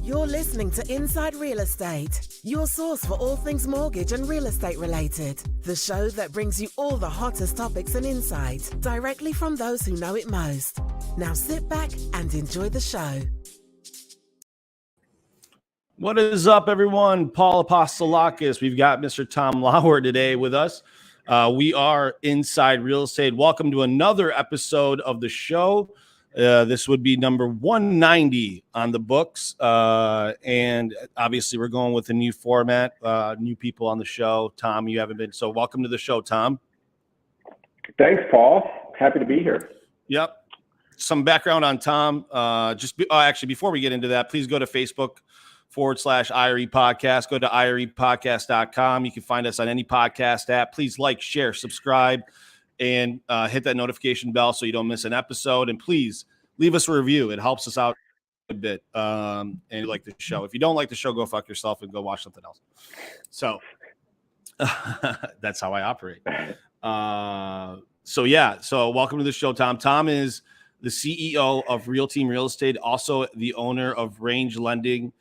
You're listening to Inside Real Estate, your source for all things mortgage and real estate related. The show that brings you all the hottest topics and insight directly from those who know it most. Now sit back and enjoy the show. What is up, everyone? Paul Apostolakis. We've got Mr. Tom Lauer today with us. We are Inside Real Estate. Welcome to another episode of the show. This would be number 190 on the books. And obviously we're going with a new format, new people on the show. Tom, you haven't been. So welcome to the show, Tom. Thanks, Paul. Happy to be here. Yep. Some background on Tom. Actually, before we get into that, please go to Facebook.com/IRE podcast. Go to irepodcast.com. You can find us on any podcast app. Please like, share, subscribe, and hit that notification bell so you don't miss an episode. And please leave us a review. It helps us out a bit. And you like the show. If you don't like the show, go fuck yourself and go watch something else. So that's how I operate. So welcome to the show, Tom. Tom is the CEO of Real Team Real Estate, also the owner of Range Lending.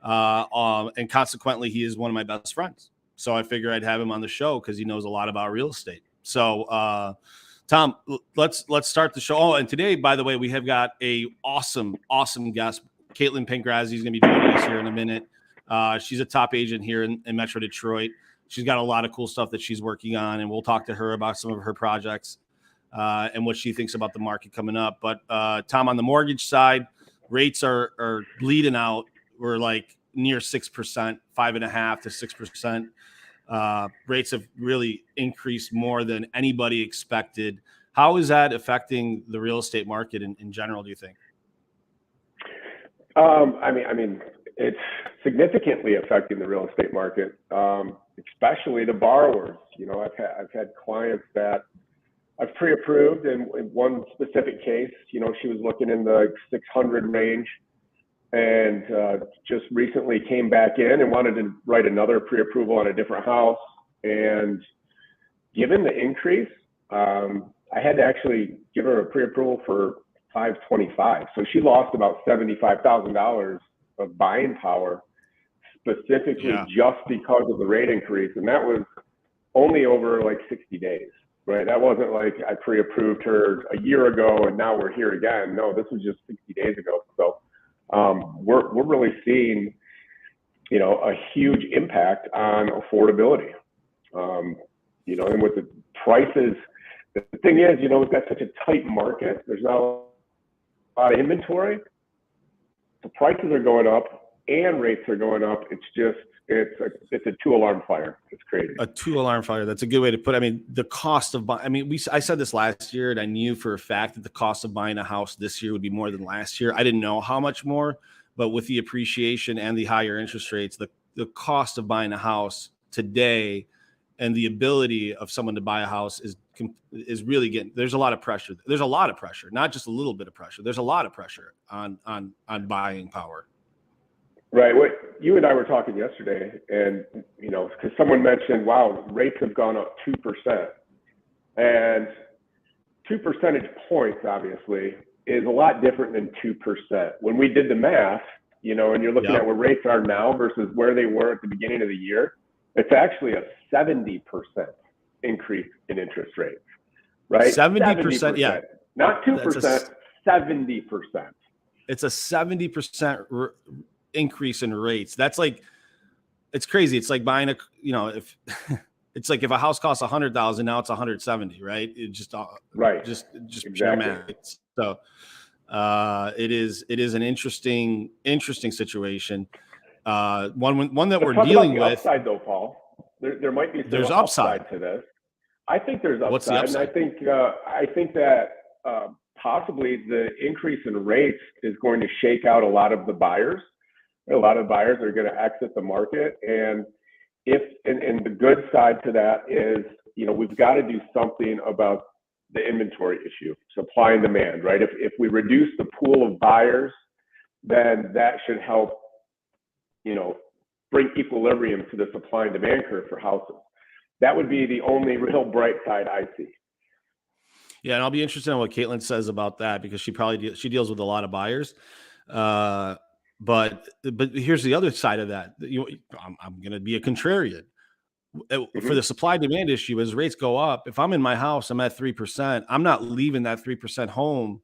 And consequently, he is one of my best friends. So I figure I'd have him on the show because he knows a lot about real estate. So, Tom, let's start the show. Oh, and today, by the way, we have got a awesome guest. Kaitlyn Pangrazzi is going to be joining us here in a minute. She's a top agent here in Metro Detroit. She's got a lot of cool stuff that she's working on, and we'll talk to her about some of her projects and what she thinks about the market coming up. But Tom, on the mortgage side, rates are bleeding out. We're like near 6%, 5.5% to 6%. Rates have really increased more than anybody expected. How is that affecting the real estate market in general, do you think? I mean, it's significantly affecting the real estate market, especially the borrowers. You know, I've had clients that I've pre-approved, and in one specific case, you know, she was looking in the 600 range. And just recently came back in and wanted to write another pre-approval on a different house. And given the increase, I had to actually give her a pre-approval for $525. So she lost about $75,000 of buying power, specifically just because of the rate increase. And that was only over like 60 days, right? That wasn't like I pre-approved her a year ago and now we're here again. No, this was just 60 days ago. So we're really seeing, you know, a huge impact on affordability. You know, and with the prices, the thing is, you know, we've got such a tight market. There's not a lot of inventory. The prices are going up and rates are going up. It's a two-alarm fire. It's crazy. A two-alarm fire. That's a good way to put it. I mean, the cost of buying. I mean, I said this last year, and I knew for a fact that the cost of buying a house this year would be more than last year. I didn't know how much more, but with the appreciation and the higher interest rates, the cost of buying a house today and the ability of someone to buy a house is really getting. There's a lot of pressure. There's a lot of pressure, not just a little bit of pressure. There's a lot of pressure on buying power. Right. What you and I were talking yesterday, and you know, because someone mentioned, wow, rates have gone up 2%, and 2 percentage points obviously is a lot different than 2%. When we did the math, you know, and you're looking at where rates are now versus where they were at the beginning of the year, it's actually a 70% increase in interest rates. Right. 70%. Yeah. Not 2%. 70%. It's a 70% increase in rates. That's like, it's crazy. It's like buying if it's like if a house costs 100,000, now it's 170, right? It just right. Just exactly. Pure math. So it is an interesting situation. One that we're dealing with. Upside though, Paul. There might be some upside to this. I think there's upside. What's the upside? And I think that possibly the increase in rates is going to shake out a lot of the buyers. A lot of buyers are going to exit the market. And and the good side to that is, you know, we've got to do something about the inventory issue, supply and demand, right? If we reduce the pool of buyers, then that should help, you know, bring equilibrium to the supply and demand curve for houses. that would be the only real bright side I see. Yeah, and I'll be interested in what Kaitlyn says about that, because she deals with a lot of buyers. But here's the other side of that. I'm going to be a contrarian. For the supply demand issue, as rates go up, if I'm in my house, I'm at 3%. I'm not leaving that 3% home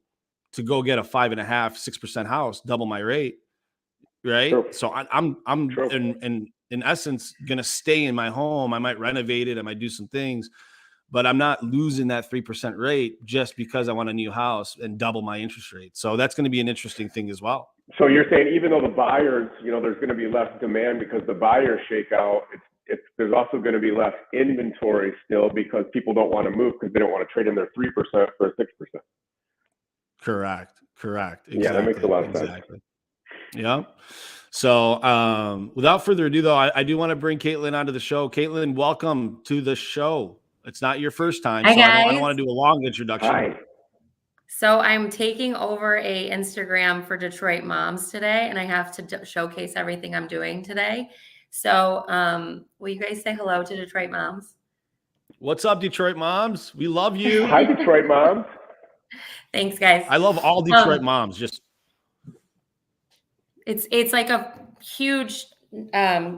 to go get a 5.5%, 6% house, double my rate, right? True. So I'm in essence going to stay in my home. I might renovate it, I might do some things, but I'm not losing that 3% rate just because I want a new house and double my interest rate. So that's going to be an interesting thing as well. So you're saying even though the buyers, there's going to be less demand because the buyers shake out, there's also going to be less inventory still because people don't want to move because they don't want to trade in their 3% for 6%. Correct. Exactly. Yeah, that makes a lot of sense. Yeah. So without further ado, though, I do want to bring Kaitlyn onto the show. Kaitlyn, welcome to the show. It's not your first time, Hi, so I guys. don't want to do a long introduction. Hi. So I'm taking over a Instagram for Detroit moms today, and I have to showcase everything I'm doing today. So will you guys say hello to Detroit moms? What's up, Detroit moms? We love you. Hi, Detroit moms. Thanks, guys. I love all Detroit moms. Just it's like a huge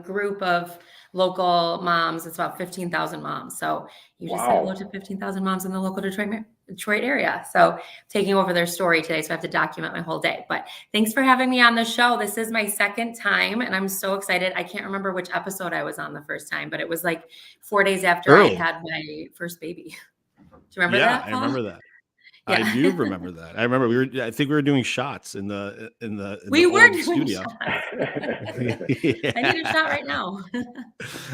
group of local moms. It's about 15,000 moms. So you just said hello to 15,000 moms in the local Detroit area. So taking over their story today. So I have to document my whole day, but thanks for having me on the show. This is my second time and I'm so excited. I can't remember which episode I was on the first time, but it was like 4 days after I had my first baby. Do you remember that, Paul? I remember that. Yeah. I do remember that. I remember I think we were doing shots in the studio. Shots. Yeah. I need a shot right now.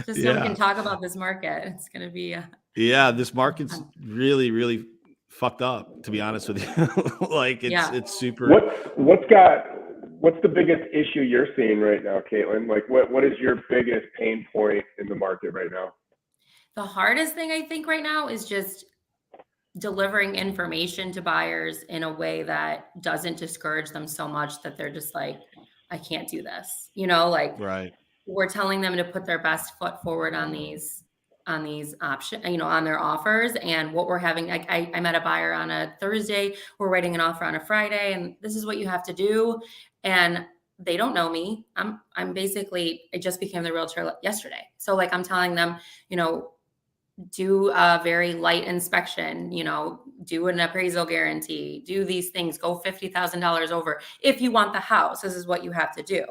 Just so we can talk about this market. It's going to be this market's really, really fucked up, to be honest with you. Like it's super. What's the biggest issue you're seeing right now, Kaitlyn? Like what is your biggest pain point in the market right now? The hardest thing I think right now is just delivering information to buyers in a way that doesn't discourage them so much that they're just like, I can't do this. Right. We're telling them to put their best foot forward on these options, on their offers. And what we're having, I met a buyer on a Thursday, we're writing an offer on a Friday, and this is what you have to do. And they don't know me. I'm basically, I just became the realtor yesterday. So like, I'm telling them, do a very light inspection, do an appraisal guarantee, do these things, go $50,000 over. If you want the house, this is what you have to do.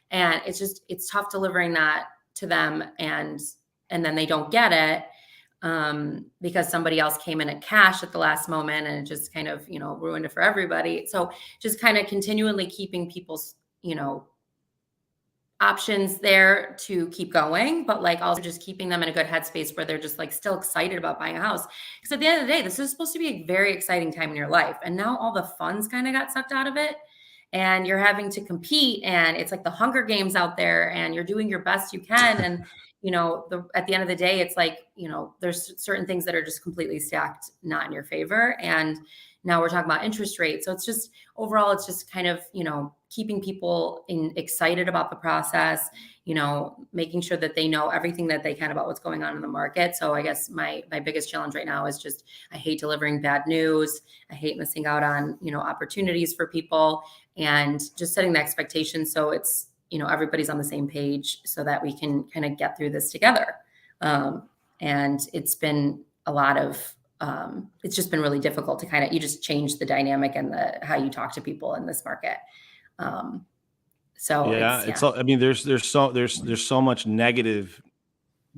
And it's tough delivering that to them. And then they don't get it because somebody else came in at cash at the last moment and it just kind of, ruined it for everybody. So just kind of continually keeping people's, options there to keep going, but like also just keeping them in a good headspace where they're just like still excited about buying a house. Because at the end of the day, this is supposed to be a very exciting time in your life. And now all the funds kind of got sucked out of it and you're having to compete and it's like the Hunger Games out there and you're doing your best you can. And, at the end of the day, it's like, there's certain things that are just completely stacked, not in your favor. And now we're talking about interest rates. So it's just overall, it's just kind of, keeping people excited about the process, making sure that they know everything that they can about what's going on in the market. So I guess my biggest challenge right now is just, I hate delivering bad news. I hate missing out on, opportunities for people and just setting the expectations. So it's, everybody's on the same page so that we can kind of get through this together. And it's been a lot of, it's just been really difficult to you just change the dynamic and how you talk to people in this market. There's so much negative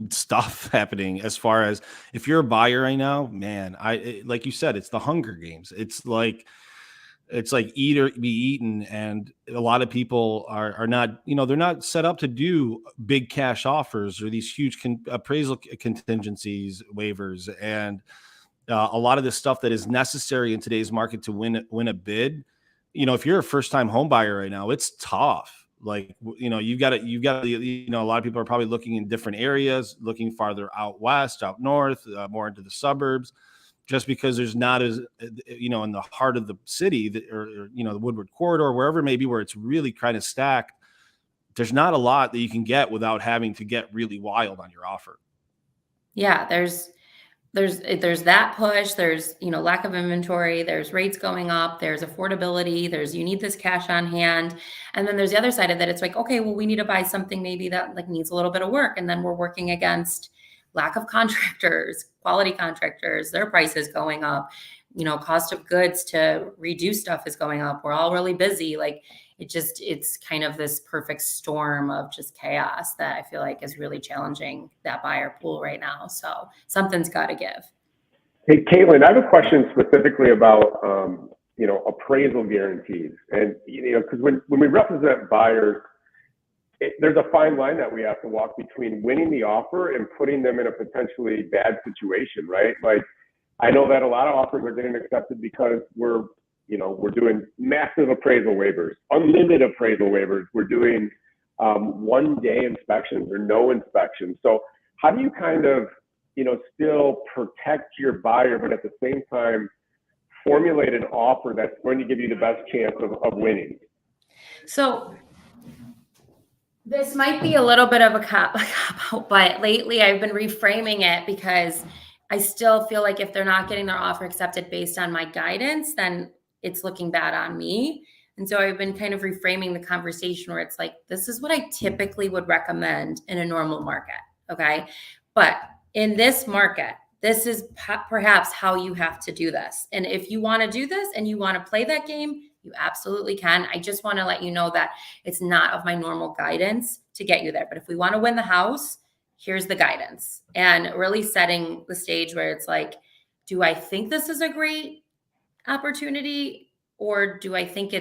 stuff happening as far as if you're a buyer right now, man, like you said, it's the Hunger Games. It's like eat or be eaten. And a lot of people are not, they're not set up to do big cash offers or these huge appraisal contingencies, waivers, and a lot of the stuff that is necessary in today's market to win a bid. If you're a first time home buyer right now, it's tough. Like, you've got to, a lot of people are probably looking in different areas, looking farther out west, out north, more into the suburbs, just because there's not as, in the heart of the city or the Woodward corridor, wherever it may be, where it's really kind of stacked. There's not a lot that you can get without having to get really wild on your offer. Yeah, there's that push, there's, lack of inventory, there's rates going up, there's affordability, there's you need this cash on hand. And then there's the other side of that. It's like, okay, well, we need to buy something maybe that like needs a little bit of work. And then we're working against lack of contractors, quality contractors, their prices going up, cost of goods to redo stuff is going up. We're all really busy. Like it's kind of this perfect storm of just chaos that I feel like is really challenging that buyer pool right now. So something's got to give. Hey, Kaitlyn, I have a question specifically about, appraisal guarantees. And, because when we represent buyers, there's a fine line that we have to walk between winning the offer and putting them in a potentially bad situation, right? Like, I know that a lot of offers are getting accepted because we're doing massive appraisal waivers, unlimited appraisal waivers. We're doing 1-day inspections or no inspections. So how do you kind of, still protect your buyer, but at the same time formulate an offer that's going to give you the best chance of winning? So this might be a little bit of a cop out, but lately I've been reframing it because I still feel like if they're not getting their offer accepted based on my guidance, then it's looking bad on me. And so I've been kind of reframing the conversation where it's like, this is what I typically would recommend in a normal market. Okay. But in this market, this is perhaps how you have to do this. And if you want to do this and you want to play that game, you absolutely can. I just want to let you know that it's not of my normal guidance to get you there. But if we want to win the house, here's the guidance, and really setting the stage where it's like, do I think this is a great opportunity? Or do I think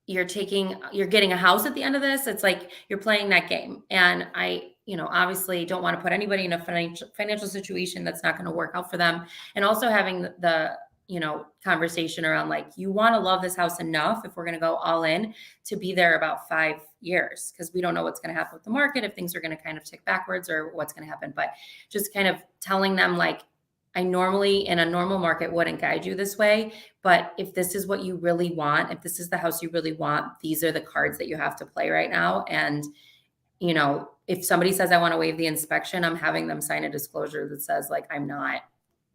you're getting a house at the end of this? It's like, you're playing that game. And I, obviously don't want to put anybody in a financial situation that's not going to work out for them. And also having the conversation around like, you want to love this house enough if we're going to go all in to be there about 5 years, because we don't know what's going to happen with the market, if things are going to kind of tick backwards or what's going to happen. But just kind of telling them like, I normally in a normal market wouldn't guide you this way, but if this is what you really want, if this is the house you really want, these are the cards that you have to play right now. And if somebody says I want to waive the inspection, I'm having them sign a disclosure that says like, I'm not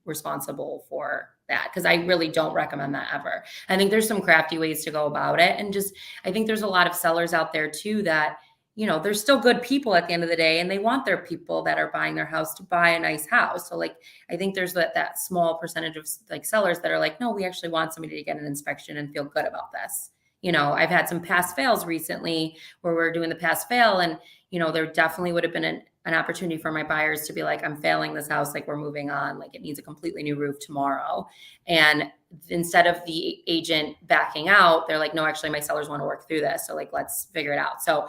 responsible for that, because I really don't recommend that ever. I think there's some crafty ways to go about it. And just, I think there's a lot of sellers out there too that, they're still good people at the end of the day, and they want their people that are buying their house to buy a nice house. So like, I think there's that small percentage of like sellers that are like, no, we actually want somebody to get an inspection and feel good about this. I've had some pass fails recently where we're doing the pass fail, and, there definitely would have been an opportunity for my buyers to be like, I'm failing this house. Like, we're moving on. Like, it needs a completely new roof tomorrow. And instead of the agent backing out, they're like, no, actually my sellers want to work through this. So like, let's figure it out. So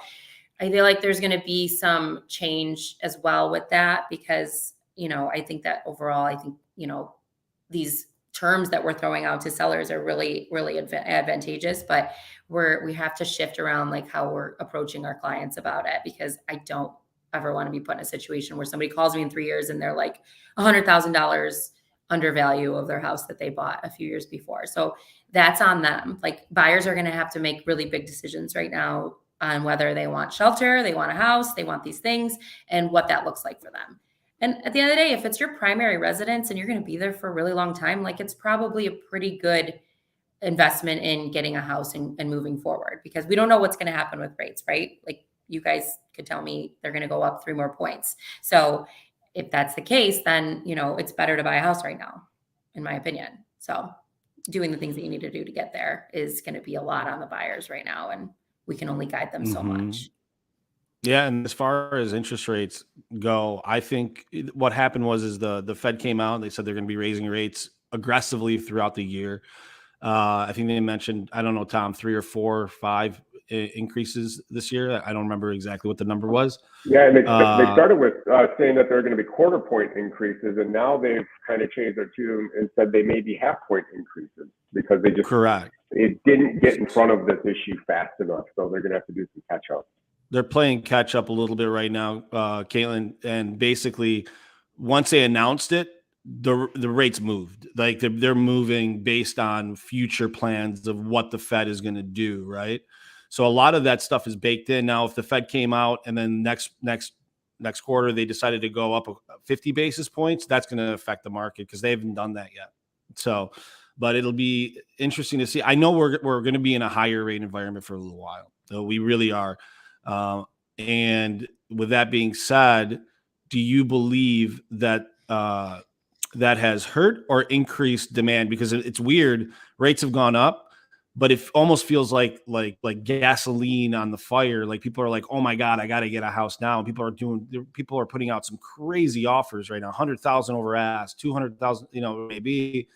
I feel like there's going to be some change as well with that, because, I think that overall, these terms that we're throwing out to sellers are really, really advantageous, but we have to shift around like how we're approaching our clients about it, because I don't ever want to be put in a situation where somebody calls me in 3 years and they're like $100,000 under value of their house that they bought a few years before. So that's on them. Like, buyers are going to have to make really big decisions right now on whether they want shelter, they want a house, they want these things, and what that looks like for them. And at the end of the day, if it's your primary residence and you're going to be there for a really long time, like, it's probably a pretty good investment in getting a house and moving forward, because we don't know what's going to happen with rates, right? Like, you guys could tell me they're going to go up 3 more points. So if that's the case, then, it's better to buy a house right now, in my opinion. So doing the things that you need to do to get there is going to be a lot on the buyers right now, and we can only guide them so much. Yeah, and as far as interest rates go, I think what happened was the Fed came out and they said they're going to be raising rates aggressively throughout the year. I think they mentioned, I don't know, Tom, 3 or 4 or 5 increases this year. I don't remember exactly what the number was. Yeah, and they started with saying that there are going to be 1/4 point increases, and now they've kind of changed their tune and said they may be 1/2 point increases, because they just it didn't get in front of this issue fast enough. So they're going to have to do some catch up. They're playing catch up a little bit right now, Kaitlyn, and basically once they announced it, the rates moved. Like, they're moving based on future plans of what the Fed is going to do, right? So a lot of that stuff is baked in. Now, if the Fed came out and then next next quarter they decided to go up 50 basis points, that's going to affect the market because they haven't done that yet. So, but it'll be interesting to see. I know we're going to be in a higher rate environment for a little while. So we really are. And with that being said, do you believe that that has hurt or increased demand? Because it's weird. Rates have gone up, but it almost feels like gasoline on the fire. Like people are like, oh my God, I got to get a house now. People are putting out some crazy offers right now, 100,000 over ask, 200,000, maybe.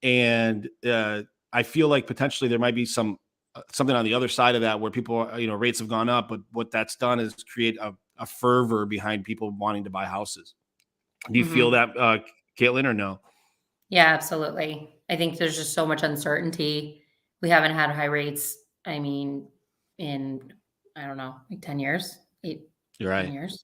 And I feel like potentially there might be something on the other side of that where people, rates have gone up, but what that's done is create a fervor behind people wanting to buy houses. Do you feel that, Kaitlyn, or no? Yeah, absolutely. I think there's just so much uncertainty. We haven't had high rates, I mean, in, I don't know, like 10 years, You're right. 10 years.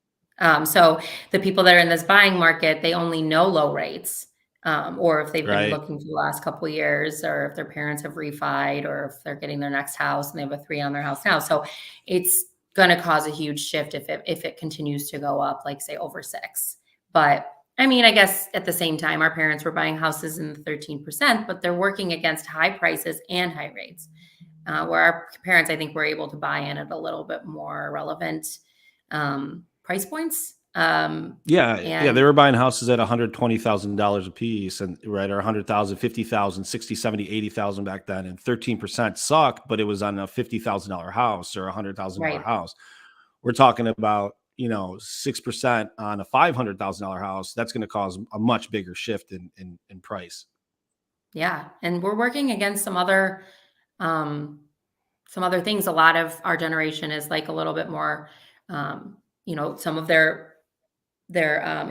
So the people that are in this buying market, they only know low rates, or if they've been looking for the last couple of years, or if their parents have refied, or if they're getting their next house and they have a 3 on their house now. So it's going to cause a huge shift if it continues to go up, like say over 6. But I mean, I guess at the same time, our parents were buying houses in the 13%, but they're working against high prices and high rates, where our parents, I think, were able to buy in at a little bit more relevant price points. They were buying houses at $120,000 a piece, and right, or 100,000, 50,000, 60, 70, 80,000 back then, and 13% sucked, but it was on a $50,000 house or a $100,000 house. We're talking about 6% on a $500,000 house. That's going to cause a much bigger shift in price. Yeah. And we're working against some other things. A lot of our generation is like a little bit more, some of their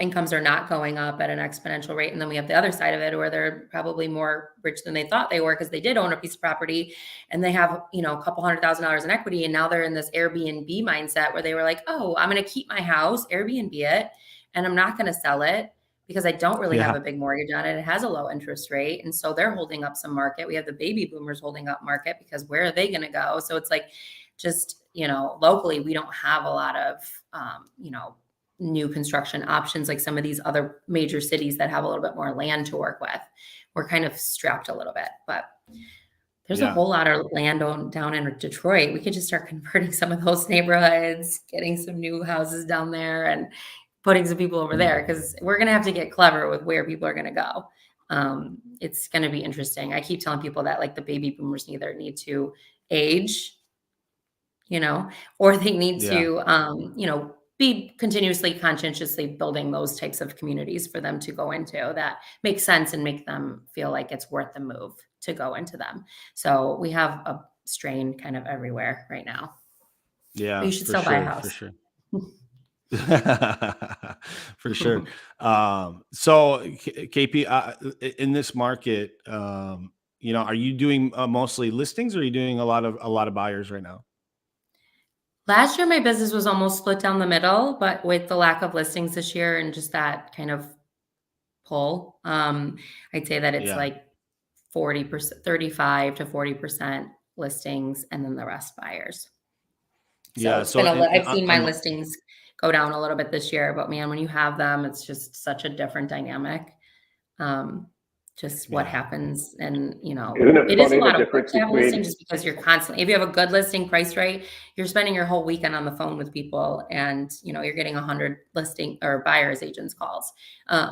incomes are not going up at an exponential rate. And then we have the other side of it where they're probably more rich than they thought they were because they did own a piece of property and they have, a couple $100,000 in equity. And now they're in this Airbnb mindset where they were like, oh, I'm going to keep my house, Airbnb it, and I'm not going to sell it because I don't really have a big mortgage on it. It has a low interest rate. And so they're holding up some market. We have the baby boomers holding up market because where are they going to go? So it's like, just, locally, we don't have a lot of, new construction options like some of these other major cities that have a little bit more land to work with. We're kind of strapped a little bit, but there's a whole lot of land down in Detroit. We could just start converting some of those neighborhoods, getting some new houses down there and putting some people over there because we're going to have to get clever with where people are going to go. It's going to be interesting. I keep telling people that like the baby boomers either need to age, or they need to, be continuously conscientiously building those types of communities for them to go into that make sense and make them feel like it's worth the move to go into them. So we have a strain kind of everywhere right now. Yeah, but you should still buy a house. For sure. For sure. So KP, in this market, are you doing mostly listings or are you doing a lot of buyers right now? Last year, my business was almost split down the middle, but with the lack of listings this year and just that kind of pull, I'd say that it's like 40%, 35 to 40% listings, and then the rest buyers. So it's been I've seen my listings go down a little bit this year, but man, when you have them, it's just such a different dynamic. Just what happens. And, it is a lot of work to have a listing just because you're constantly, if you have a good listing price right, you're spending your whole weekend on the phone with people and, you're getting 100 listing or buyer's agents calls.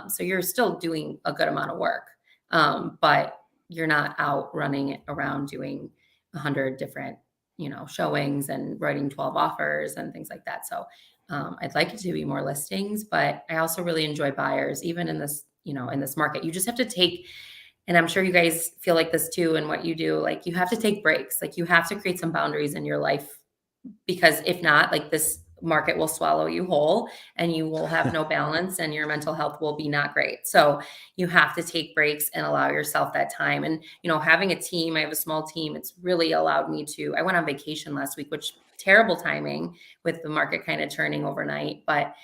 So you're still doing a good amount of work. But you're not out running around doing 100 different, showings and writing 12 offers and things like that. So I'd like it to be more listings, but I also really enjoy buyers, even in this, in this market. You just have to take, and I'm sure you guys feel like this too, and what you do, like you have to take breaks, like you have to create some boundaries in your life, because if not, like this market will swallow you whole and you will have no balance and your mental health will be not great. So you have to take breaks and allow yourself that time. And, having a team, I have a small team. It's really allowed me to, I went on vacation last week, which terrible timing with the market kind of turning overnight, but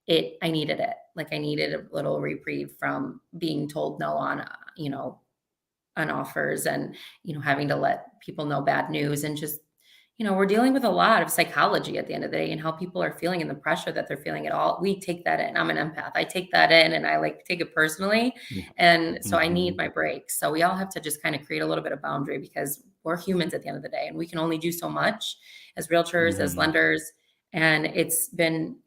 I needed it. Like I needed a little reprieve from being told no on, on offers and, having to let people know bad news and just, we're dealing with a lot of psychology at the end of the day and how people are feeling and the pressure that they're feeling. It all, we take that in. I'm an empath. I take that in and I like take it personally. And so I need my breaks. So we all have to just kind of create a little bit of boundary because we're humans at the end of the day and we can only do so much as realtors, as lenders. And it's been,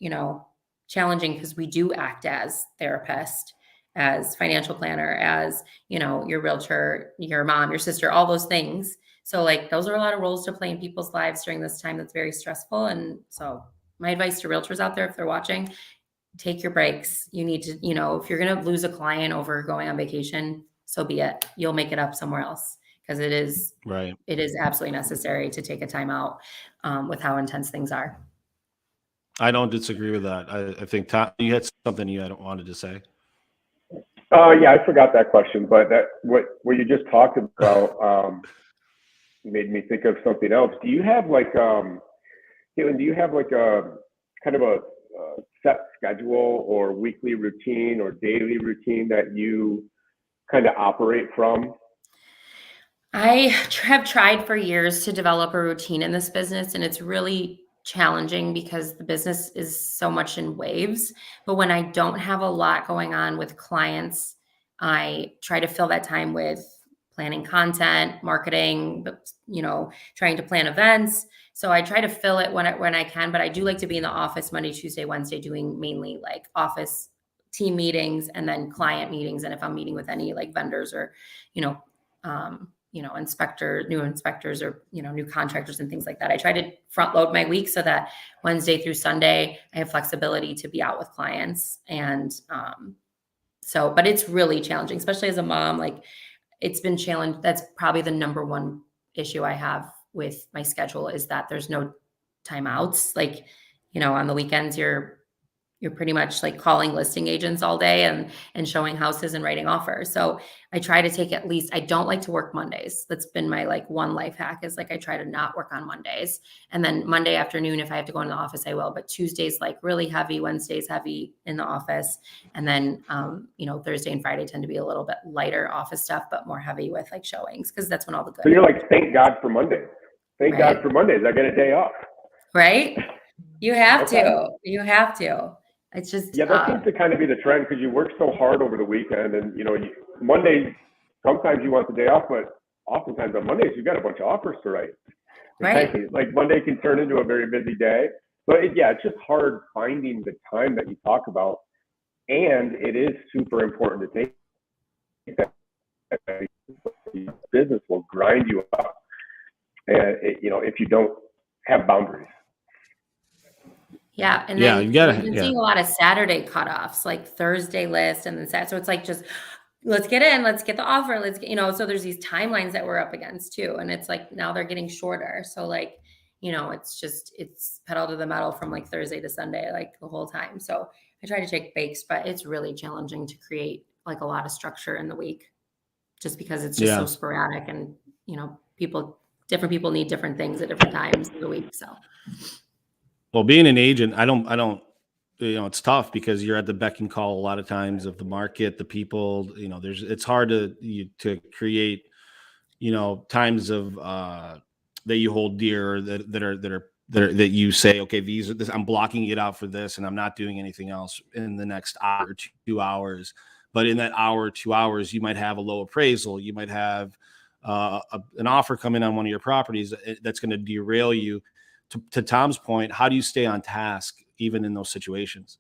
challenging because we do act as therapist, as financial planner, as, your realtor, your mom, your sister, all those things. So like those are a lot of roles to play in people's lives during this time that's very stressful. And so my advice to realtors out there, if they're watching, take your breaks. You need to, if you're going to lose a client over going on vacation, so be it. You'll make it up somewhere else because it is absolutely necessary to take a time out with how intense things are. I don't disagree with that. I think, Tom, you had something you wanted to say. Yeah, I forgot that question, but what you just talked about made me think of something else. Do you have like, Kaitlyn, do you have like a kind of a set schedule or weekly routine or daily routine that you kind of operate from? I have tried for years to develop a routine in this business, and it's really challenging because the business is so much in waves. But when I don't have a lot going on with clients, I try to fill that time with planning content, marketing, trying to plan events. So I try to fill it when I can, but I do like to be in the office Monday, Tuesday, Wednesday, doing mainly like office team meetings and then client meetings. And if I'm meeting with any like vendors or, new inspectors or, new contractors and things like that. I try to front load my week so that Wednesday through Sunday, I have flexibility to be out with clients. And but it's really challenging, especially as a mom. Like it's been challenged. That's probably the number one issue I have with my schedule is that there's no timeouts. Like, on the weekends, you're pretty much like calling listing agents all day and showing houses and writing offers. So I try to take at least, I don't like to work Mondays. That's been my like one life hack is like, I try to not work on Mondays. And then Monday afternoon, if I have to go in the office, I will, but Tuesday's like really heavy, Wednesday's heavy in the office. And then, Thursday and Friday tend to be a little bit lighter office stuff, but more heavy with like showings. Cause that's when all the good. So you're like, thank God for Mondays. Thank God for Mondays. I get a day off. Right. You have to. It's just that seems to kind of be the trend because you work so hard over the weekend, and Monday. Sometimes you want the day off, but oftentimes on Mondays you got a bunch of offers to write. Right. Like Monday can turn into a very busy day, but it's just hard finding the time that you talk about, and it is super important to take that business will grind you up, and if you don't have boundaries. Yeah. And then I've been seeing a lot of Saturday cutoffs, like Thursday list and then Saturday. So it's like, just let's get in, let's get the offer. Let's get, so there's these timelines that we're up against too. And it's like, now they're getting shorter. So like, it's pedal to the metal from like Thursday to Sunday, like the whole time. So I try to take breaks, but it's really challenging to create like a lot of structure in the week just because it's just so sporadic and, different people need different things at different times of the week. So. Well, being an agent, I don't, it's tough because you're at the beck and call a lot of times of the market, the people, it's hard to create, times of, that you hold dear that you say, okay, I'm blocking it out for this and I'm not doing anything else in the next hour, 2 hours. But in that hour, 2 hours, you might have a low appraisal. You might have an offer come in on one of your properties that's going to derail you. To Tom's point, how do you stay on task even in those situations?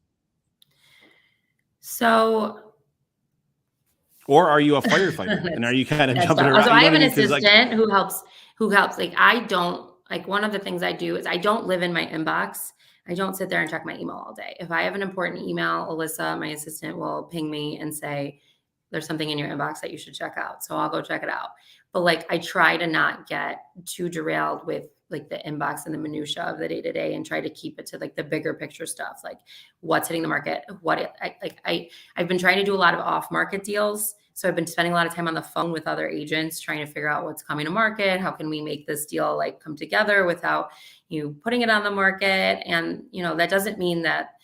So, or are you a firefighter and are you kind of jumping around? So I have an assistant who helps. Like I don't, like one of the things I do is I don't live in my inbox. I don't sit there and check my email all day. If I have an important email, Alyssa, my assistant, will ping me and say, there's something in your inbox that you should check out. So I'll go check it out. But like, I try to not get too derailed with like the inbox and the minutia of the day to day and try to keep it to like the bigger picture stuff, like what's hitting the market, I've been trying to do a lot of off market deals. So I've been spending a lot of time on the phone with other agents, trying to figure out what's coming to market. How can we make this deal like come together without you putting it on the market? And, that doesn't mean that,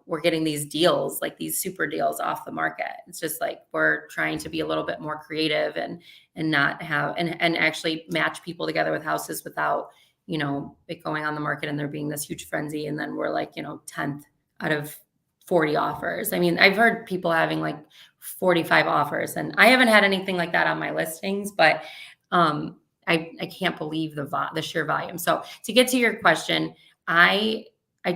we're getting these deals, like these super deals off the market. It's just like, we're trying to be a little bit more creative and not have, and actually match people together with houses without, it going on the market and there being this huge frenzy. And then we're like, 10th out of 40 offers. I mean, I've heard people having like 45 offers, and I haven't had anything like that on my listings, but I can't believe the sheer volume. So to get to your question, I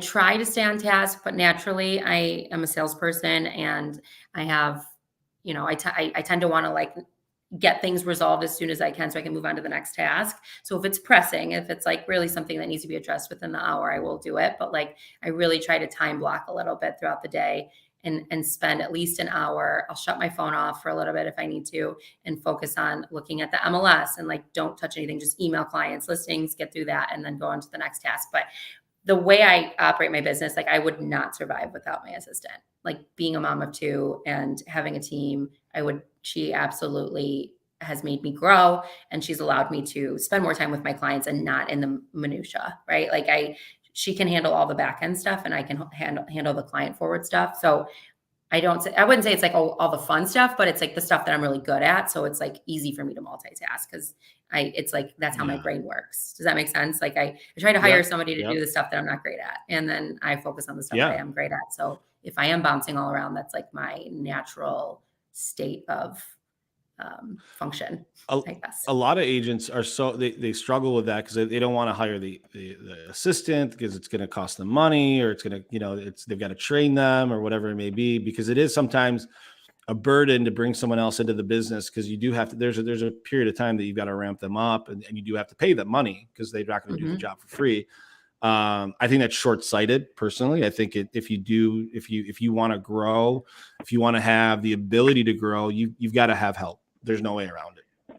try to stay on task, but naturally I am a salesperson, and I have, I tend to want to like get things resolved as soon as I can so I can move on to the next task. So if it's pressing, if it's like really something that needs to be addressed within the hour, I will do it. But like, I really try to time block a little bit throughout the day and spend at least an hour. I'll shut my phone off for a little bit if I need to, and focus on looking at the MLS, and like, don't touch anything, just email clients, listings, get through that, and then go on to the next task. But the way I operate my business, like, I would not survive without my assistant. Like, being a mom of two and having a team, she absolutely has made me grow, and she's allowed me to spend more time with my clients and not in the minutia, right? Like, she can handle all the back end stuff, and I can handle the client forward stuff. So I wouldn't say it's like all the fun stuff, but it's like the stuff that I'm really good at. So it's like easy for me to multitask, because it's like, that's how my brain works. Does that make sense? Like, I try to hire somebody to do the stuff that I'm not great at, and then I focus on the stuff that I am great at. So if I am bouncing all around, that's like my natural state of function, I guess. A lot of agents are they struggle with that because they don't want to hire the assistant, because it's going to cost them money, or it's going to, they've got to train them or whatever it may be, because it is sometimes a burden to bring someone else into the business, because you do have to, there's a period of time that you've got to ramp them up, and you do have to pay them money because they're not going to do the job for free. I think that's short-sighted personally. I think if you want to grow, if you want to have the ability to grow, you've got to have help. There's no way around it.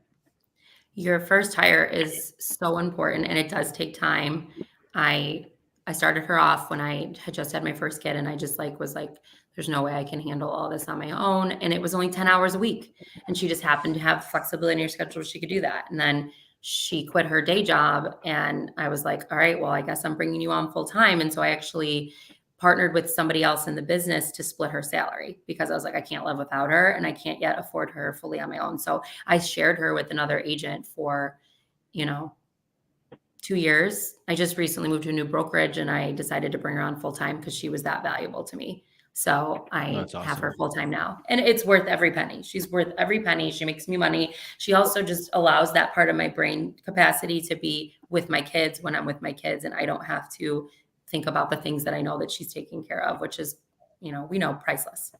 Your first hire is so important, and it does take time. I started her off when I had just had my first kid, and I just was like, there's no way I can handle all this on my own. And it was only 10 hours a week. And she just happened to have flexibility in her schedule where she could do that. And then she quit her day job, and I was like, all right, well, I guess I'm bringing you on full time. And so I actually partnered with somebody else in the business to split her salary, because I was like, I can't live without her, and I can't yet afford her fully on my own. So I shared her with another agent for, 2 years. I just recently moved to a new brokerage, and I decided to bring her on full time because she was that valuable to me. So I have her full time now, and it's worth every penny. She's worth every penny. She makes me money. She also just allows that part of my brain capacity to be with my kids when I'm with my kids, and I don't have to think about the things that I know that she's taking care of, which is, we know, priceless.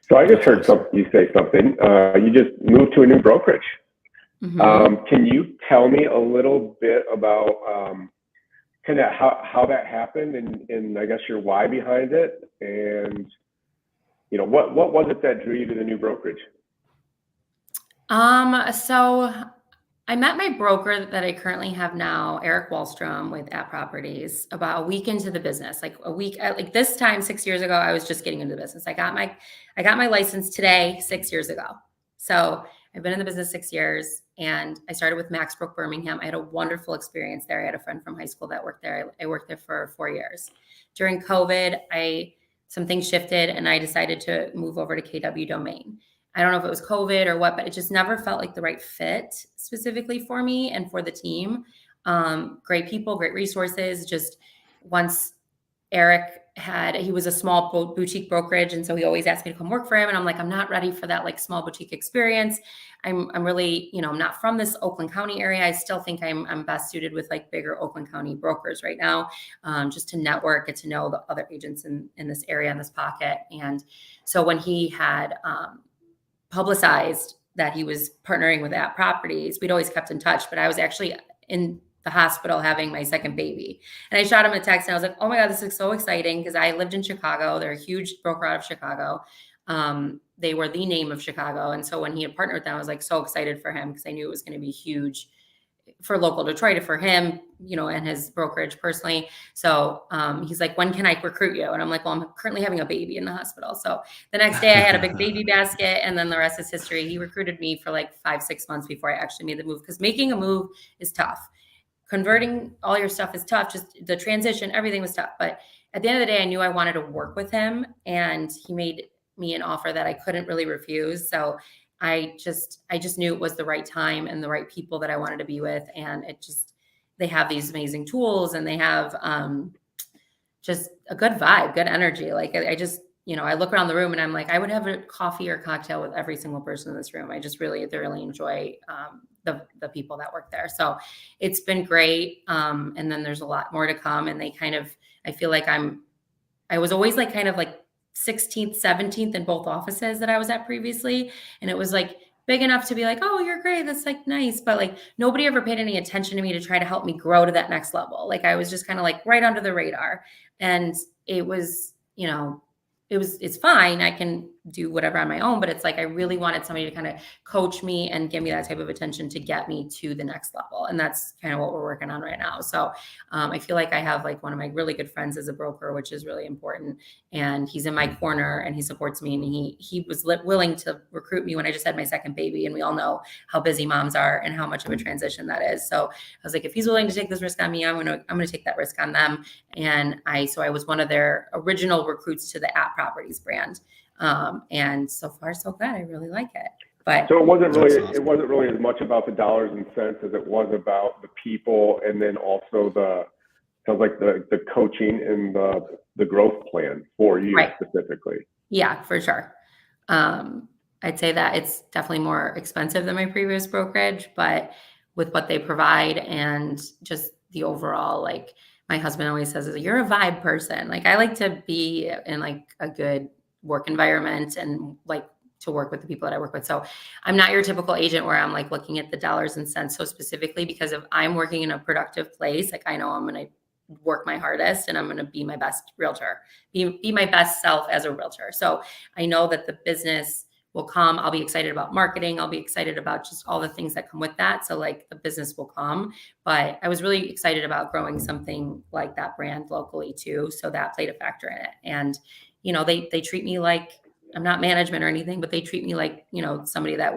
So I just heard you say something. You just moved to a new brokerage. Mm-hmm. Can you tell me a little bit about kind of how that happened, and I guess your why behind it, and what was it that drew you to the new brokerage? So I met my broker that I currently have now, Eric Wallstrom with At Properties, about a week into the business. Like a week, like this time 6 years ago, I was just getting into the business. I got my license today, 6 years ago. So I've been in the business 6 years, and I started with Max Brook Birmingham. I had a wonderful experience there. I had a friend from high school that worked there. I worked there for 4 years. During COVID, some things shifted, and I decided to move over to KW Domain. I don't know if it was COVID or what, but it just never felt like the right fit specifically for me and for the team. Great people, great resources. Just once Eric he was a small boutique brokerage. And so he always asked me to come work for him. And I'm like, I'm not ready for that like small boutique experience. I'm really, I'm not from this Oakland County area. I still think I'm best suited with like bigger Oakland County brokers right now, just to network, get to know the other agents in this area, in this pocket. And so when he had, publicized that he was partnering with At Properties, we'd always kept in touch, but I was actually in the hospital having my second baby. And I shot him a text, and I was like, oh my God, this is so exciting, because I lived in Chicago. They're a huge broker out of Chicago. They were the name of Chicago. And so when he had partnered with them, I was like so excited for him, because I knew it was going to be huge for local Detroit, and for him, and his brokerage personally. So he's like, when can I recruit you? And I'm like, well, I'm currently having a baby in the hospital. So the next day I had a big baby basket, and then the rest is history. He recruited me for like 5-6 months before I actually made the move, because making a move is tough. Converting all your stuff is tough. Just the transition, everything was tough. But at the end of the day, I knew I wanted to work with him, and he made me an offer that I couldn't really refuse. So I just knew it was the right time and the right people that I wanted to be with. And they have these amazing tools, and they have just a good vibe, good energy. Like I just, I look around the room and I'm like, I would have a coffee or cocktail with every single person in this room. I just really thoroughly enjoy the people that work there. So it's been great. And then there's a lot more to come. And I feel like I was always like kind of like 16th, 17th in both offices that I was at previously. And it was like big enough to be like, oh, you're great. That's like nice. But like nobody ever paid any attention to me to try to help me grow to that next level. Like I was just kind of like right under the radar. And it was, it's fine. I can do whatever on my own, but it's like, I really wanted somebody to kind of coach me and give me that type of attention to get me to the next level. And that's kind of what we're working on right now. So I feel like I have like one of my really good friends as a broker, which is really important. And he's in my corner and he supports me. And he was willing to recruit me when I just had my second baby. And we all know how busy moms are and how much of a transition that is. So I was like, if he's willing to take this risk on me, I'm going to take that risk on them. And I was one of their original recruits to the At Properties brand. And so far so good. I really like it. But so it wasn't really as much about the dollars and cents as it was about the people, and then also the coaching and the growth plan for you specifically. Yeah, for sure. I'd say that it's definitely more expensive than my previous brokerage, but with what they provide and just the overall, like my husband always says, you're a vibe person. Like I like to be in like a good work environment and like to work with the people that I work with. So I'm not your typical agent where I'm like looking at the dollars and cents so specifically, because if I'm working in a productive place, like I know I'm going to work my hardest and I'm going to be my best realtor, be my best self as a realtor. So I know that the business will come. I'll be excited about marketing. I'll be excited about just all the things that come with that. So like the business will come, but I was really excited about growing something like that brand locally too. So that played a factor in it. And they treat me like I'm not management or anything, but they treat me like, somebody that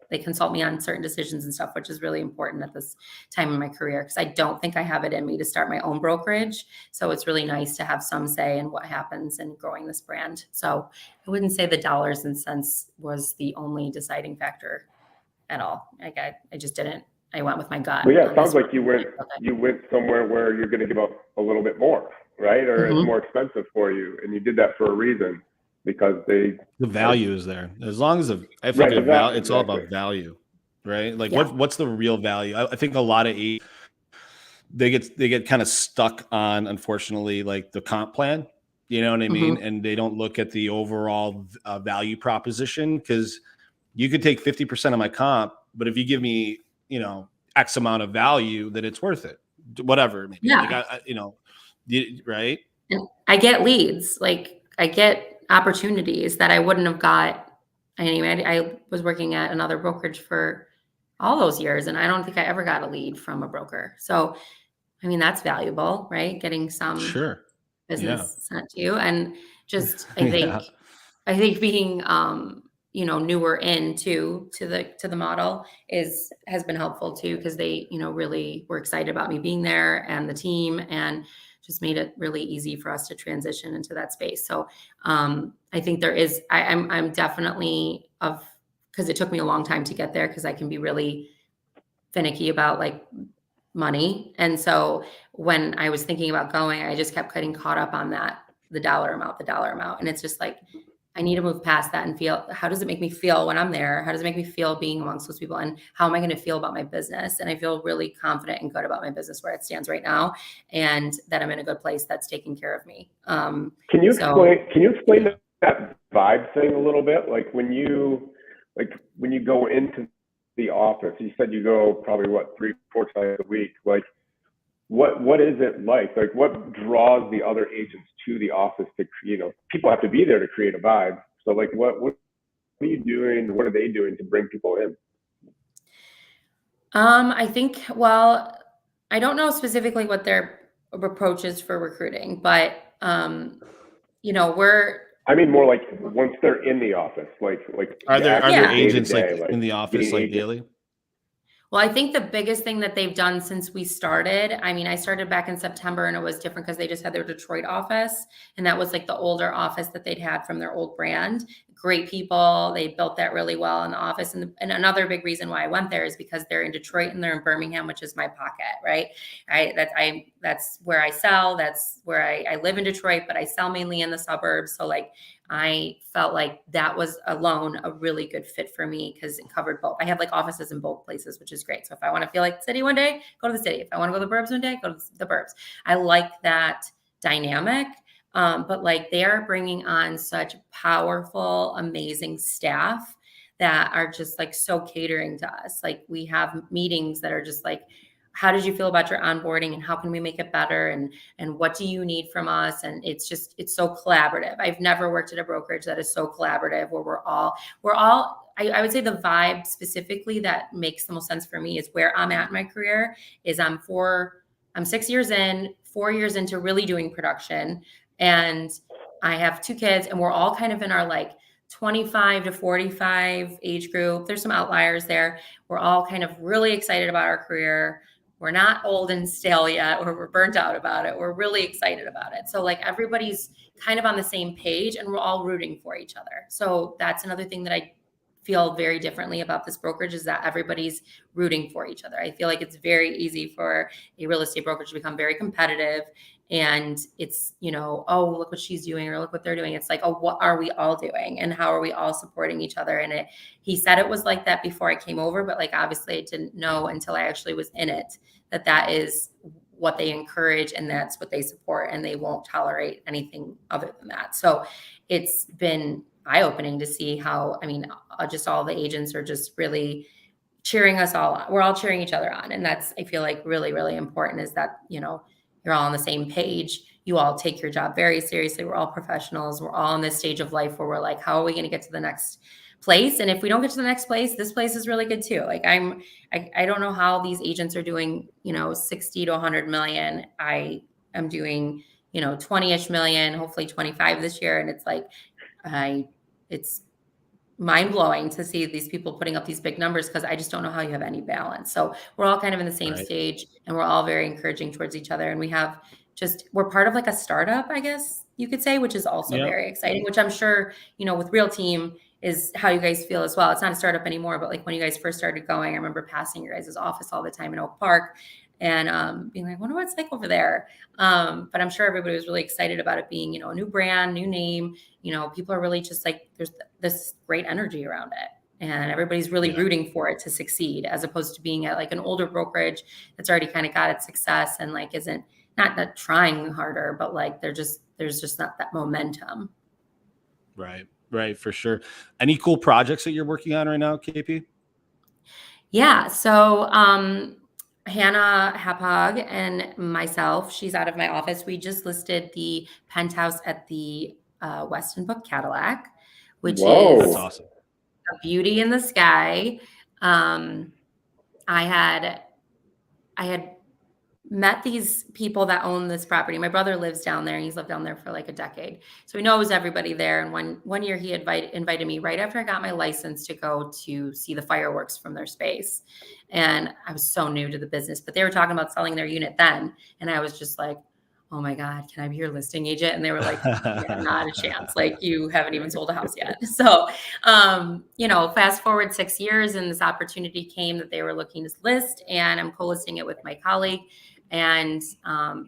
they consult me on certain decisions and stuff, which is really important at this time in my career, because I don't think I have it in me to start my own brokerage. So it's really nice to have some say in what happens in growing this brand. So I wouldn't say the dollars and cents was the only deciding factor at all. Like I just didn't. I went with my gut. Well, yeah, it sounds like you went somewhere where you're going to give up a little bit more, right? Or it's more expensive for you, and you did that for a reason, because the value is there. As long as it's all about value, right? Like what's the real value? I think a lot of they get kind of stuck on, unfortunately, like the comp plan. You know what I mean? And they don't look at the overall value proposition, because you could take 50% of my comp, but if you give me, X amount of value, then it's worth it. Whatever, maybe. Yeah. Like right? And I get leads. Like I get opportunities that I wouldn't have got anyway. I was working at another brokerage for all those years, and I don't think I ever got a lead from a broker. So, I mean, that's valuable, right? Getting some business sent to you. And just, I think being, newer to the model has been helpful too, because they, really were excited about me being there and the team, and just made it really easy for us to transition into that space. So I think I'm definitely because it took me a long time to get there, because I can be really finicky about like money. And so when I was thinking about going, I just kept getting caught up on the dollar amount. And it's just like, I need to move past that and feel, how does it make me feel when I'm there? How does it make me feel being amongst those people? And how am I going to feel about my business? And I feel really confident and good about my business where it stands right now, and that I'm in a good place that's taking care of me. Can you explain that vibe thing a little bit? Like when you go into the office, you said you go probably 3-4 times a week. Like what is it like? Like what draws the other agents to the office to, people have to be there to create a vibe. So like what are you doing? What are they doing to bring people in? I think, I don't know specifically what their approach is for recruiting, but, I mean, more like once they're in the office, like are there agents like in the office like daily? Well, I think the biggest thing that they've done since we started, I started back in September, and it was different because they just had their Detroit office, and that was like the older office that they'd had from their old brand. great people. They built that really well in the office. And another big reason why I went there is because they're in Detroit and they're in Birmingham, which is my pocket, right? That's where I sell. That's where I live in Detroit, but I sell mainly in the suburbs. So like, I felt like that was alone a really good fit for me because it covered both. I have like offices in both places, which is great. So if I want to feel like the city one day, go to the city. If I want to go to the burbs one day, go to the burbs. I like that dynamic. But like they are bringing on such powerful, amazing staff that are just like so catering to us. Like we have meetings that are just like, how did you feel about your onboarding and how can we make it better? And what do you need from us? And it's so collaborative. I've never worked at a brokerage that is so collaborative where we're all, I would say the vibe specifically that makes the most sense for me is where I'm at in my career is I'm 6 years in, 4 years into really doing production. And I have 2 kids and we're all kind of in our like 25 to 45 age group. There's some outliers there. We're all kind of really excited about our career. We're not old and stale yet, or we're burnt out about it. We're really excited about it. So like everybody's kind of on the same page and we're all rooting for each other. So that's another thing that I feel very differently about this brokerage is that everybody's rooting for each other. I feel like it's very easy for a real estate brokerage to become very competitive. And it's, oh, look what she's doing or look what they're doing. It's like, oh, what are we all doing? And how are we all supporting each other? And he said it was like that before I came over, but like, obviously I didn't know until I actually was in it, that is what they encourage and that's what they support. And they won't tolerate anything other than that. So it's been eye-opening to see how, just all the agents are just really cheering us all on. We're all cheering each other on. And that's, I feel like really, really important is that, you're all on the same page. You all take your job very seriously. We're all professionals. We're all in this stage of life where we're like, how are we going to get to the next place? And if we don't get to the next place, this place is really good too. Like I don't know how these agents are doing, 60 to 100 million. I am doing, 20-ish million, hopefully 25 this year. And it's like, it's mind blowing to see these people putting up these big numbers because I just don't know how you have any balance. So we're all kind of in the same stage and we're all very encouraging towards each other. And we're part of like a startup, I guess you could say, which is also very exciting, which I'm sure, with Real Team is how you guys feel as well. It's not a startup anymore, but like when you guys first started going, I remember passing your guys' office all the time in Oak Park and being like, I wonder what it's like over there. But I'm sure everybody was really excited about it being, a new brand, new name. People are really just like, there's this great energy around it. And everybody's really rooting for it to succeed, as opposed to being at like an older brokerage that's already kind of got its success and like isn't not trying harder, but like there's just not that momentum. Right, for sure. Any cool projects that you're working on right now, KP? Yeah. So Hannah Hapog and myself, she's out of my office. We just listed the penthouse at the Weston Book Cadillac, which is that's awesome. A beauty in the sky. I had met these people that own this property. My brother lives down there and he's lived down there for like a decade. So he knows everybody there. And one year he invited me right after I got my license to go to see the fireworks from their space. And I was so new to the business, but they were talking about selling their unit then. And I was just like, oh my God, can I be your listing agent? And they were like, yeah, not a chance. Like you haven't even sold a house yet. So, fast forward 6 years and this opportunity came that they were looking to list and I'm co-listing it with my colleague and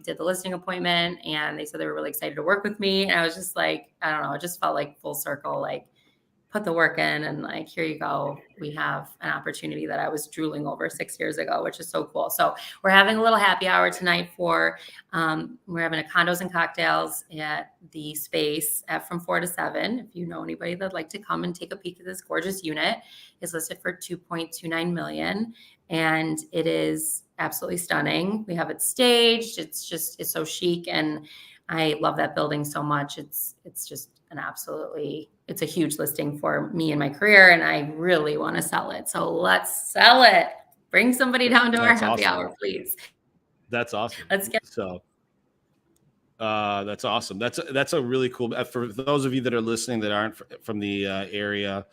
did the listing appointment and they said they were really excited to work with me. And I was just like, I don't know, it just felt like full circle, like put the work in and like, here you go. We have an opportunity that I was drooling over 6 years ago, which is so cool. So we're having a little happy hour tonight we're having a condos and cocktails at the space from 4 to 7. If you know anybody that'd like to come and take a peek at this gorgeous unit, is listed for $2.29 million. And it is absolutely stunning. We have it staged. It's so chic. And I love that building so much. It's just it's a huge listing for me and my career. And I really want to sell it. So let's sell it. Bring somebody down to our happy hour, please. That's awesome. Let's get that's awesome. That's a really cool, for those of you that are listening that aren't from the area.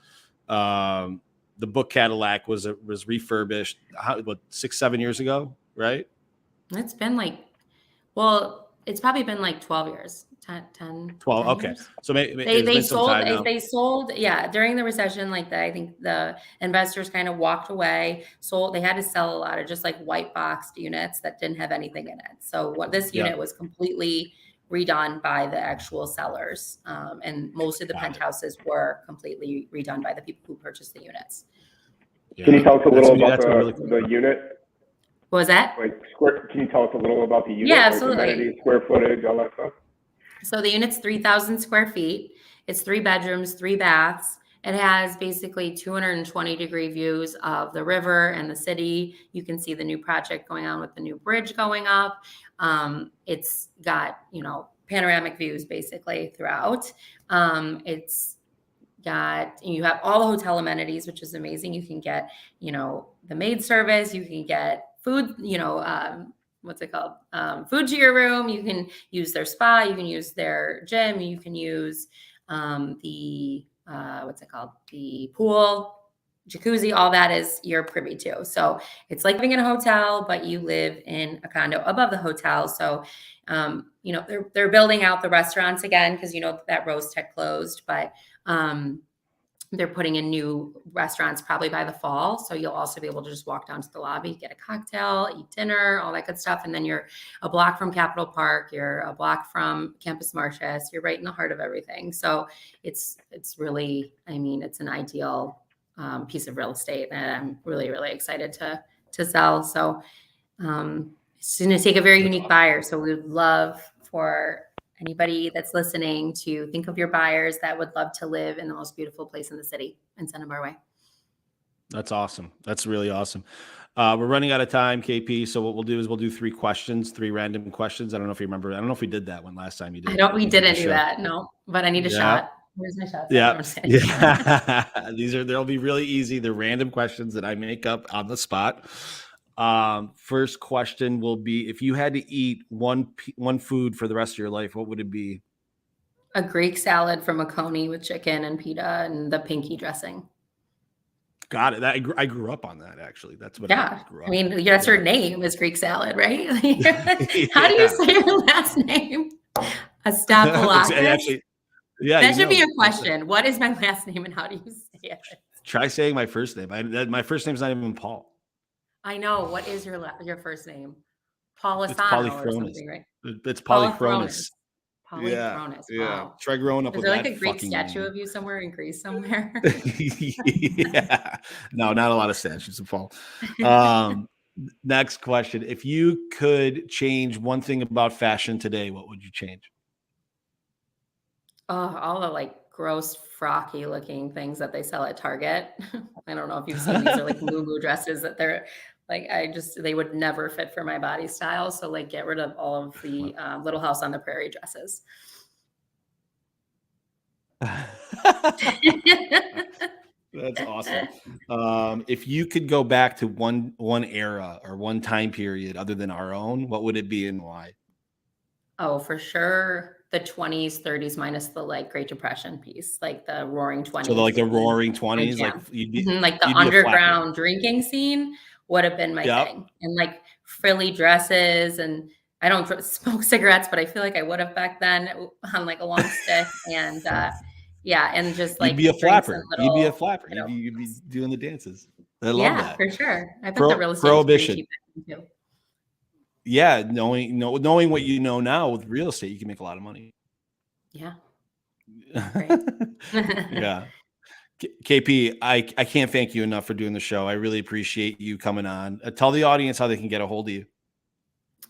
The Book Cadillac was refurbished 6-7 years ago, right? It's been it's probably been like 12 years. 10 12. Okay. years. So maybe it's They been some sold, time now. they sold, yeah, during the recession, like that, I think the investors kind of walked away, sold, they had to sell a lot of just like white boxed units that didn't have anything in it. So what this Yeah. unit was completely redone by the actual sellers. And most of the Got it. penthouses were completely redone by the people who purchased the units. Yeah. Can you tell us a little about That's a really cool the unit? What was that? Like can you tell us a little about the unit? Yeah, like absolutely. amenities, square footage, all that stuff? So the unit's 3,000 square feet. It's 3 bedrooms, 3 baths. It has basically 220-degree views of the river and the city. You can see the new project going on with the new bridge going up. It's got, panoramic views basically throughout. It's got, you have all the hotel amenities, which is amazing. You can get, the maid service, you can get food, what's it called? Food to your room. You can use their spa, you can use their gym, you can use the the pool, jacuzzi, all that is you're privy to. So it's like living in a hotel, but you live in a condo above the hotel. So they're building out the restaurants again because that Roast had closed, but they're putting in new restaurants probably by the fall. So you'll also be able to just walk down to the lobby, get a cocktail, eat dinner, all that good stuff. And then you're a block from Capitol Park. You're a block from Campus Martius. You're right in the heart of everything. So it's really, it's an ideal piece of real estate that I'm really, really excited to sell. So it's going to take a very unique buyer. So we would love for anybody that's listening to think of your buyers that would love to live in the most beautiful place in the city and send them our way. That's awesome. That's really awesome. We're running out of time, KP. So what we'll do is we'll do 3 questions, 3 random questions. I don't know if you remember. I don't know if we did that one last time you did. We didn't do that. No, but I need a shot. Where's my shot? Yeah. They'll be really easy. They're random questions that I make up on the spot. First question will be, if you had to eat one food for the rest of your life, what would it be? A Greek salad from a coney with chicken and pita and the pinky dressing. Got it. I grew up on that, actually. That's what I grew up. That's your name is Greek salad, right? How do you say your last name? Astapolakis? Actually, yeah. That should be a question. What is my last name and how do you say it? Try saying my first name. My first name's not even Paul. I know. What is your first name? Paulisano it's Polychronis. Or something, right? It's Polychronis. Polychronis. Yeah. Wow. Try growing up is with there that. Like a Greek statue name. Of you somewhere in Greece somewhere? Yeah. No, not a lot of statues of Paul. Next question. If you could change one thing about fashion today, what would you change? Oh, all the gross frocky looking things that they sell at Target. I don't know if you've seen these are moo dresses that they're they would never fit for my body style. So get rid of all of the Little House on the Prairie dresses. That's awesome. If you could go back to one era or one time period other than our own, what would it be and why? Oh, for sure. The 20s, 30s, minus the Great Depression piece, the Roaring 20s. So the Roaring 20s, the underground drinking scene would have been my thing. And frilly dresses, and I don't smoke cigarettes, but I feel like I would have back then on a long stick and and just you'd be a flapper. You'd be a flapper. You'd be doing the dances. I love that. For sure. I bet the real estate prohibition. Is pretty cheap too. Yeah, knowing what you know now with real estate, you can make a lot of money. Yeah. Yeah. KP, I can't thank you enough for doing the show. I really appreciate you coming on. Tell the audience how they can get a hold of you.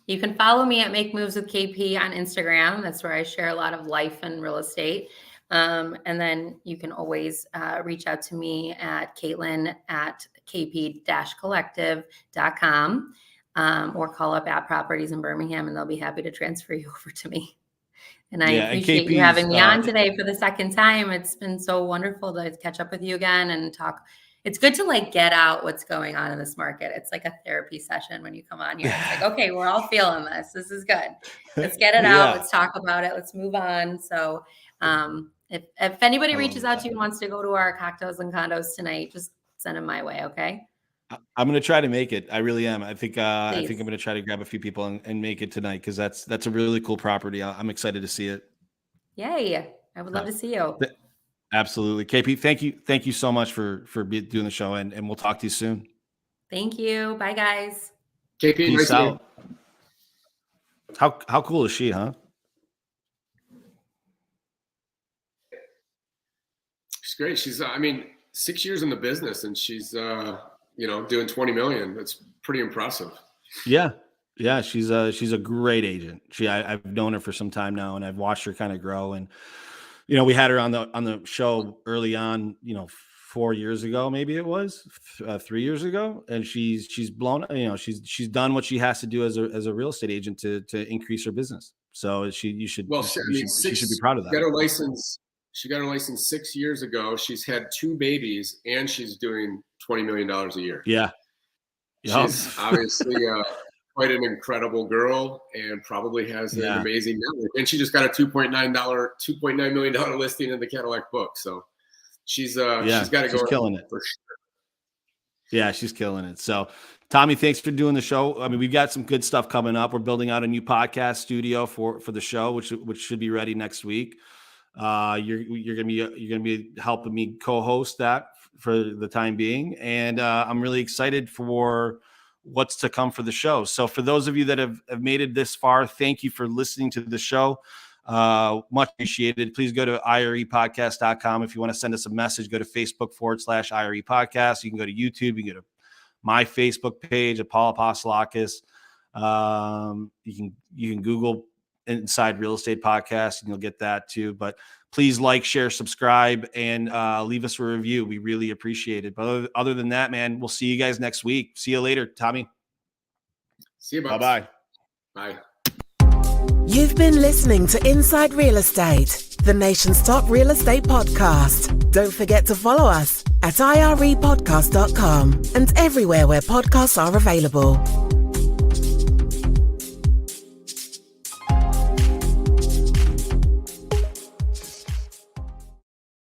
You can follow me at Make Moves with KP on Instagram. That's where I share a lot of life and real estate. And then you can always reach out to me at Kaitlyn at kp-collective.com. Or call up at Properties in Birmingham, and they'll be happy to transfer you over to me. And I appreciate you having me on today for the second time. It's been so wonderful to catch up with you again and talk. It's good to get out what's going on in this market. It's like a therapy session when you come on here. It's okay, we're all feeling this. This is good. Let's get it out. Let's talk about it. Let's move on. So if anybody reaches out to you and wants to go to our cocktails and condos tonight, just send them my way. Okay. I'm going to try to make it. I really am. I think I'm going to try to grab a few people and make it tonight because that's a really cool property. I'm excited to see it. Yay. I would love to see you. Absolutely. KP, thank you so much for doing the show, and we'll talk to you soon. Thank you. Bye, guys. KP, Peace nice out. How cool is she, huh? She's great. She's 6 years in the business, and she's doing 20 million. That's pretty impressive. Yeah. She's a great agent. I've known her for some time now, and I've watched her kind of grow. And we had her on the show early on, 4 years ago, maybe it was 3 years ago, and she's blown. She's done what she has to do as a real estate agent to increase her business. So she should be proud of that. She got her license 6 years ago. She's had 2 babies, and she's doing $20 million a year. Yeah. She's obviously quite an incredible girl, and probably has an amazing network. And she just got a $2.9 million listing in the Cadillac book. So she's got to go. She's killing it for sure. Yeah, she's killing it. So, Tommy, thanks for doing the show. I mean, we've got some good stuff coming up. We're building out a new podcast studio for the show, which should be ready next week. You're gonna be helping me co-host that for the time being, and I'm really excited for what's to come for the show. So for those of you that have made it this far, thank you for listening to the show. Much appreciated. Please go to irepodcast.com. If you want to send us a message, go to Facebook.com/IRE podcast. You can go to YouTube. You can go to my Facebook page, Paul Apostolakis. You can Google Inside Real Estate Podcast, and you'll get that too. But please like, share, subscribe, and leave us a review. We really appreciate it. But other than that, man, we'll see you guys next week. See you later, Tommy. See you. Bye-bye. Bye. You've been listening to Inside Real Estate, the nation's top real estate podcast. Don't forget to follow us at irepodcast.com and everywhere where podcasts are available.